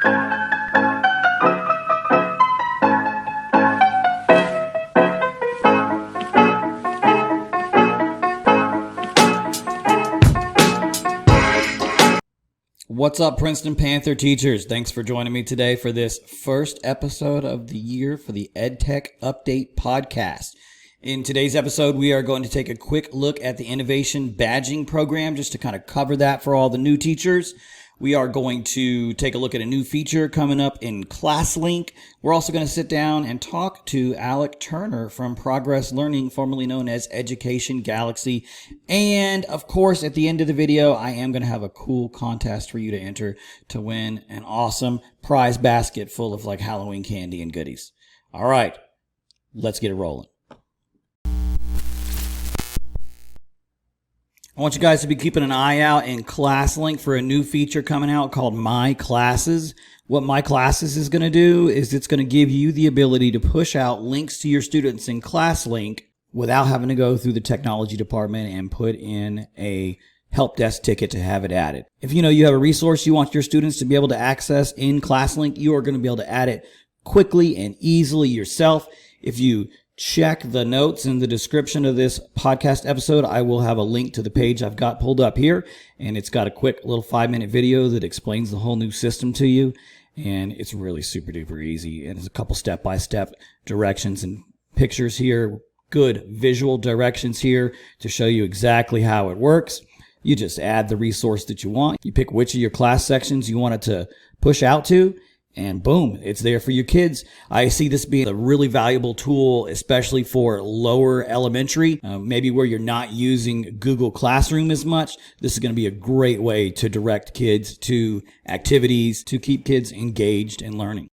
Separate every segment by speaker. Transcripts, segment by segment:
Speaker 1: What's up, Princeton Panther teachers? Thanks for joining me today for this first episode of the year for the EdTech Update podcast. In today's episode, we are going to take a quick look at the Innovation Badging Program just to kind of cover that for all the new teachers. We are going to take a look at a new feature coming up in ClassLink. We're also going to sit down and talk to Alec Turner from Progress Learning, formerly known as Education Galaxy. And of course, at the end of the video, I am going to have a cool contest for you to enter to win an awesome prize basket full of like Halloween candy and goodies. All right, let's get it rolling. I want you guys to be keeping an eye out in ClassLink for a new feature coming out called My Classes. What My Classes is going to do is it's going to give you the ability to push out links to your students in ClassLink without having to go through the technology department and put in a help desk ticket to have it added. If you have a resource you want your students to be able to access in ClassLink, you are going to be able to add it quickly and easily yourself. If you check the notes in the description of this podcast episode, I will have a link to the page I've got pulled up here, and it's got a quick little 5-minute video that explains the whole new system to you, and it's really super duper easy, and there's a couple step-by-step directions and pictures here, good visual directions here to show you exactly how it works. You just add the resource that you want, you pick which of your class sections you want it to push out to, and boom, it's there for your kids. I see this being a really valuable tool, especially for lower elementary, maybe where you're not using Google Classroom as much. This is going to be a great way to direct kids to activities to keep kids engaged in learning.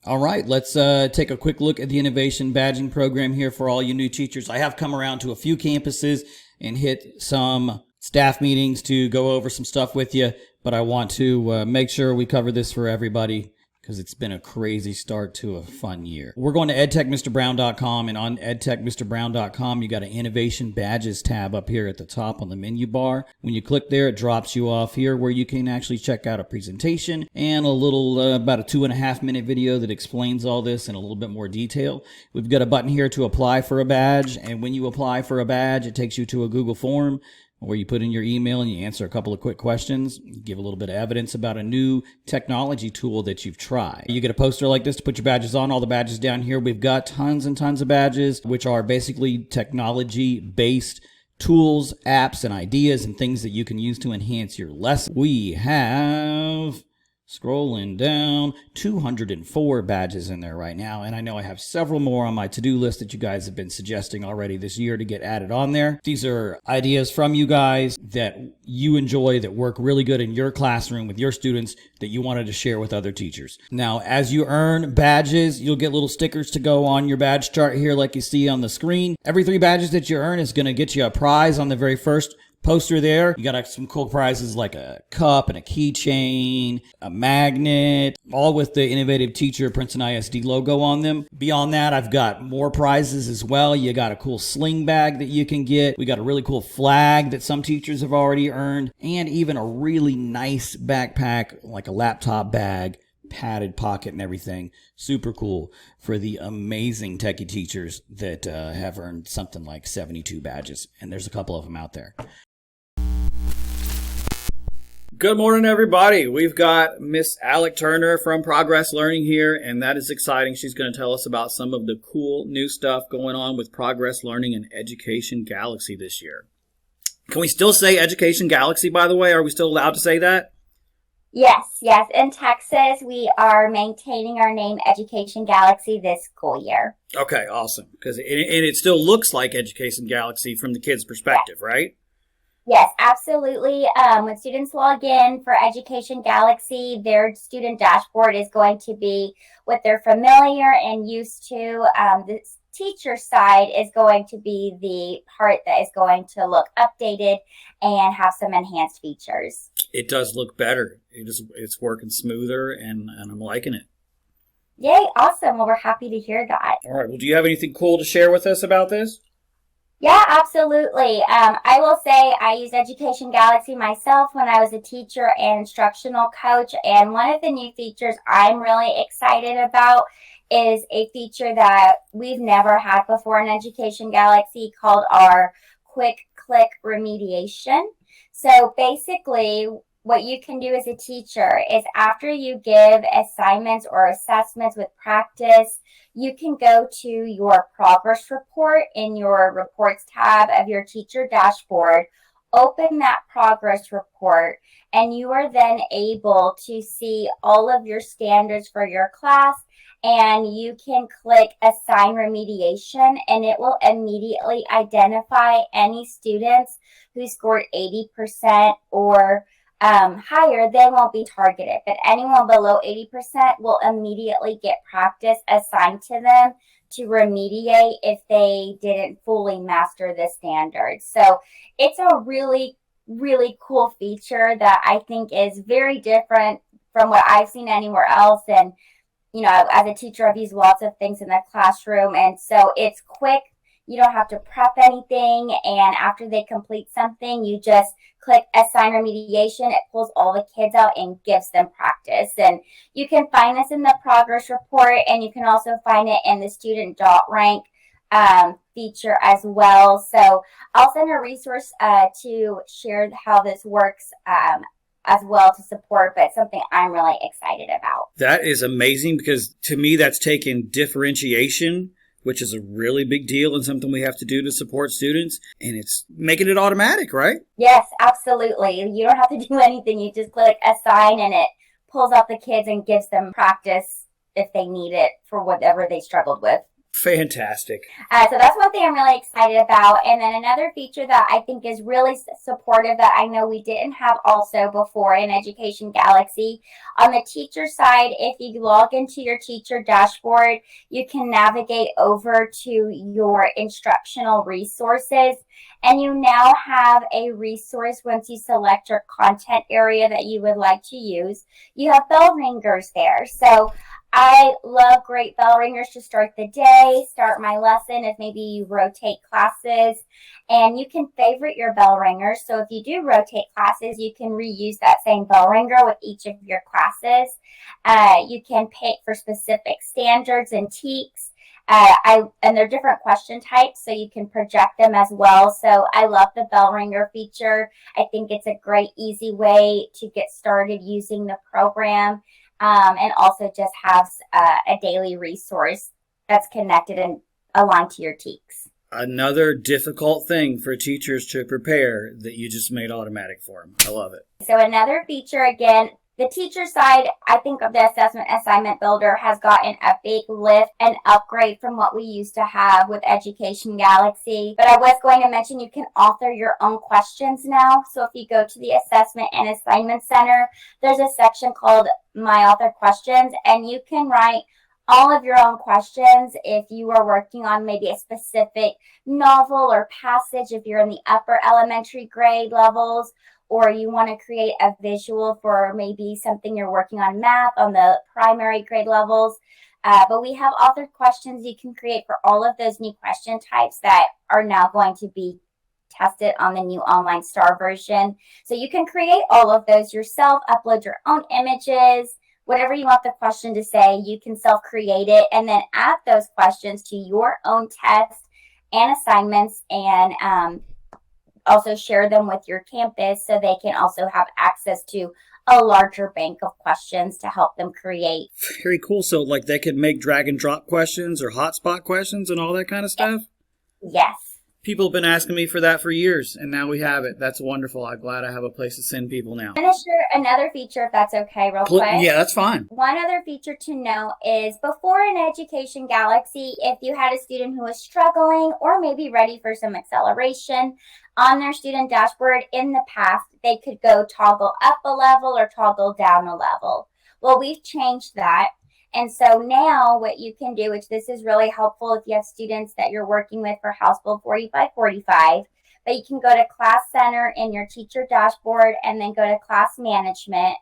Speaker 1: All right, let's take a quick look at the Innovation Badging Program here for all you new teachers. I have come around to a few campuses and hit some staff meetings to go over some stuff with you, but I want to make sure we cover this for everybody because it's been a crazy start to a fun year. We're going to edtechmrbrown.com, and on edtechmrbrown.com, you got an Innovation Badges tab up here at the top on the menu bar. When you click there, it drops you off here where you can actually check out a presentation and a little, about a 2.5-minute video that explains all this in a little bit more detail. We've got a button here to apply for a badge, and when you apply for a badge, it takes you to a Google form where you put in your email and you answer a couple of quick questions, you give a little bit of evidence about a new technology tool that you've tried. You get a poster like this to put your badges on. All the badges down here, we've got tons and tons of badges, which are basically technology-based tools, apps, and ideas and things that you can use to enhance your lesson. We have, scrolling down, 204 badges in there right now, and I know I have several more on my to-do list that you guys have been suggesting already this year to get added on there. These are ideas from you guys that you enjoy, that work really good in your classroom with your students, that you wanted to share with other teachers. Now, as you earn badges, you'll get little stickers to go on your badge chart here like you see on the screen. Every 3 badges that you earn is going to get you a prize on the very first poster there. You got some cool prizes like a cup and a keychain, a magnet, all with the Innovative Teacher Princeton ISD logo on them. Beyond that, I've got more prizes as well. You got a cool sling bag that you can get. We got a really cool flag that some teachers have already earned, and even a really nice backpack, like a laptop bag, padded pocket and everything. Super cool for the amazing techie teachers that have earned something like 72 badges, and there's a couple of them out there. Good morning, everybody. We've got Miss Alec Turner from Progress Learning here, and that is exciting. She's going to tell us about some of the cool new stuff going on with Progress Learning and Education Galaxy this year. Can we still say Education Galaxy, by the way? Are we still allowed to say that?
Speaker 2: Yes. In Texas, we are maintaining our name Education Galaxy this school year. Okay,
Speaker 1: awesome. Because it still looks like Education Galaxy from the kids' perspective, right?
Speaker 2: Yes, absolutely. When students log in for Education Galaxy, their student dashboard is going to be what they're familiar and used to. The teacher side is going to be the part that is going to look updated and have some enhanced features.
Speaker 1: It does look better. It's working smoother, and I'm liking it.
Speaker 2: Yay, awesome. Well, we're happy to hear that.
Speaker 1: All right. Well, do you have anything cool to share with us about this?
Speaker 2: Yeah, absolutely. I will say I used Education Galaxy myself when I was a teacher and instructional coach. And one of the new features I'm really excited about is a feature that we've never had before in Education Galaxy called our Quick Click Remediation. So basically, what you can do as a teacher is after you give assignments or assessments with practice, you can go to your progress report in your reports tab of your teacher dashboard, open that progress report, and you are then able to see all of your standards for your class. And you can click assign remediation, and it will immediately identify any students who scored 80% or higher, they won't be targeted, but anyone below 80% will immediately get practice assigned to them to remediate if they didn't fully master the standards. So it's a really, really cool feature that I think is very different from what I've seen anywhere else. And as a teacher, I've used lots of things in the classroom. And so it's quick. You don't have to prep anything. And after they complete something, you just click assign remediation. It pulls all the kids out and gives them practice. And you can find this in the progress report, and you can also find it in the student dot rank feature as well. So I'll send a resource to share how this works as well to support, but something I'm really excited about.
Speaker 1: That is amazing, because to me that's taken differentiation, which is a really big deal and something we have to do to support students, and it's making it automatic, right?
Speaker 2: Yes, absolutely. You don't have to do anything. You just click assign and it pulls out the kids and gives them practice if they need it for whatever they struggled with.
Speaker 1: Fantastic.
Speaker 2: So that's one thing I'm really excited about. And then another feature that I think is really supportive that I know we didn't have also before in Education Galaxy. On the teacher side, if you log into your teacher dashboard, you can navigate over to your instructional resources. And you now have a resource once you select your content area that you would like to use. You have bell ringers there. So I love great bell ringers to start the day, start my lesson if maybe you rotate classes, and you can favorite your bell ringers. So if you do rotate classes, you can reuse that same bell ringer with each of your classes. You can pick for specific standards and TEKs. And they're different question types, so you can project them as well. So I love the bell ringer feature. I think it's a great, easy way to get started using the program. And also just have a daily resource that's connected and aligned to your TEKs.
Speaker 1: Another difficult thing for teachers to prepare that you just made automatic for them. I love it.
Speaker 2: So another feature, again, the teacher side, I think of the assessment assignment builder has gotten a big lift and upgrade from what we used to have with Education Galaxy. But I was going to mention you can author your own questions now. So if you go to the Assessment and Assignment Center, there's a section called My Author Questions, and you can write all of your own questions if you are working on maybe a specific novel or passage, if you're in the upper elementary grade levels, or you want to create a visual for maybe something you're working on math on the primary grade levels. But we have authored questions you can create for all of those new question types that are now going to be tested on the new online STAR version. So you can create all of those yourself, upload your own images, whatever you want the question to say, you can self-create it, and then add those questions to your own tests and assignments, and also share them with your campus so they can also have access to a larger bank of questions to help them create.
Speaker 1: Very cool. So like they could make drag and drop questions or hotspot questions and all that kind of stuff?
Speaker 2: Yes.
Speaker 1: People have been asking me for that for years, and now we have it. That's wonderful. I'm glad I have a place to send people now.
Speaker 2: I'm going to share another feature, if that's okay, real quick.
Speaker 1: Yeah, that's fine.
Speaker 2: One other feature to note is before in Education Galaxy, if you had a student who was struggling or maybe ready for some acceleration on their student dashboard in the past, they could go toggle up a level or toggle down a level. Well, we've changed that. And so now what you can do, which this is really helpful if you have students that you're working with for House Bill 4545, but you can go to Class Center in your teacher dashboard and then go to Class Management.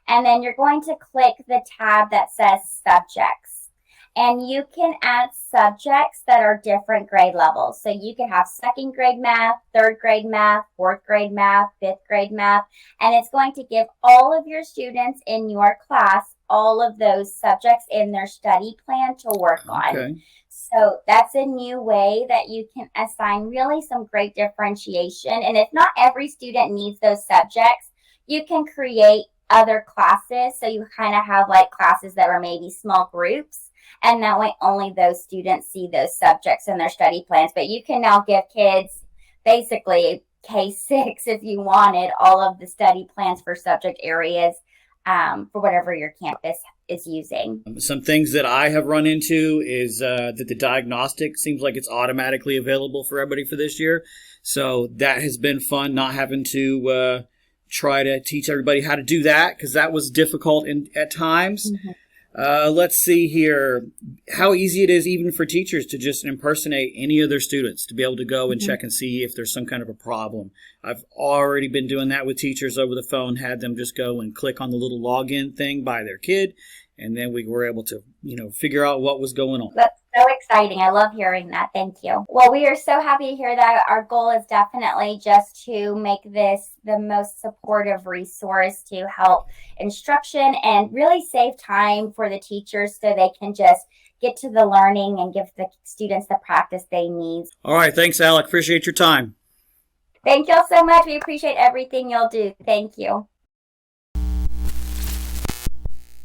Speaker 2: And then you're going to click the tab that says Subjects. And you can add subjects that are different grade levels. So you can have second grade math, third grade math, fourth grade math, fifth grade math, and it's going to give all of your students in your class all of those subjects in their study plan to work on. So that's a new way that you can assign really some great differentiation. And if not every student needs those subjects, you can create other classes. So you kind of have like classes that are maybe small groups. And that way only those students see those subjects in their study plans. But you can now give kids basically K6 if you wanted all of the study plans for subject areas for whatever your campus is using.
Speaker 1: Some things that I have run into is that the diagnostic seems like it's automatically available for everybody for this year. So that has been fun, not having to try to teach everybody how to do that, because that was difficult at times. Let's see here, how easy it is even for teachers to just impersonate any of their students, to be able to go and check and see if there's some kind of a problem. I've already been doing that with teachers over the phone, had them just go and click on the little login thing by their kid, and then we were able to, figure out what was going on.
Speaker 2: That's so exciting. I love hearing that. Thank you. Well, we are so happy to hear that. Our goal is definitely just to make this the most supportive resource to help instruction and really save time for the teachers so they can just get to the learning and give the students the practice they need.
Speaker 1: All right. Thanks, Alec. Appreciate your time.
Speaker 2: Thank y'all so much. We appreciate everything y'all do. Thank you.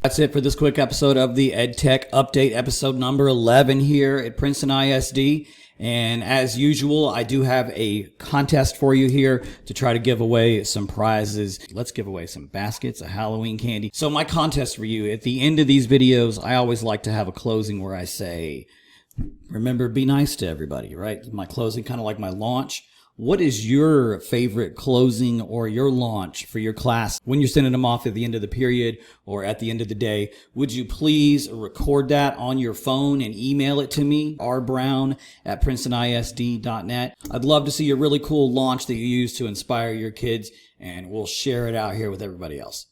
Speaker 1: That's it for this quick episode of the EdTech Update, episode number 11 here at Princeton ISD. And as usual, I do have a contest for you here to try to give away some prizes. Let's give away some baskets of Halloween candy. So my contest for you, at the end of these videos, I always like to have a closing where I say, remember, be nice to everybody, right? My closing, kind of like my launch. What is your favorite closing or your launch for your class when you're sending them off at the end of the period or at the end of the day? Would you please record that on your phone and email it to me, rbrown@princetonisd.net. I'd love to see a really cool launch that you use to inspire your kids, and we'll share it out here with everybody else.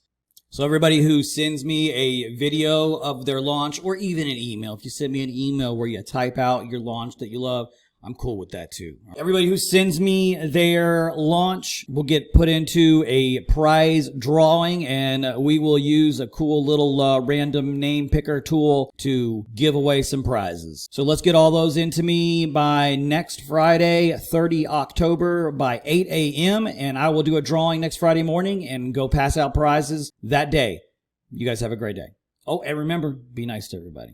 Speaker 1: So everybody who sends me a video of their launch, or even an email, if you send me an email where you type out your launch that you love, I'm cool with that too. Everybody who sends me their launch will get put into a prize drawing, and we will use a cool little random name picker tool to give away some prizes. So let's get all those into me by next Friday, 30 October by 8 a.m. And I will do a drawing next Friday morning and go pass out prizes that day. You guys have a great day. Oh, and remember, be nice to everybody.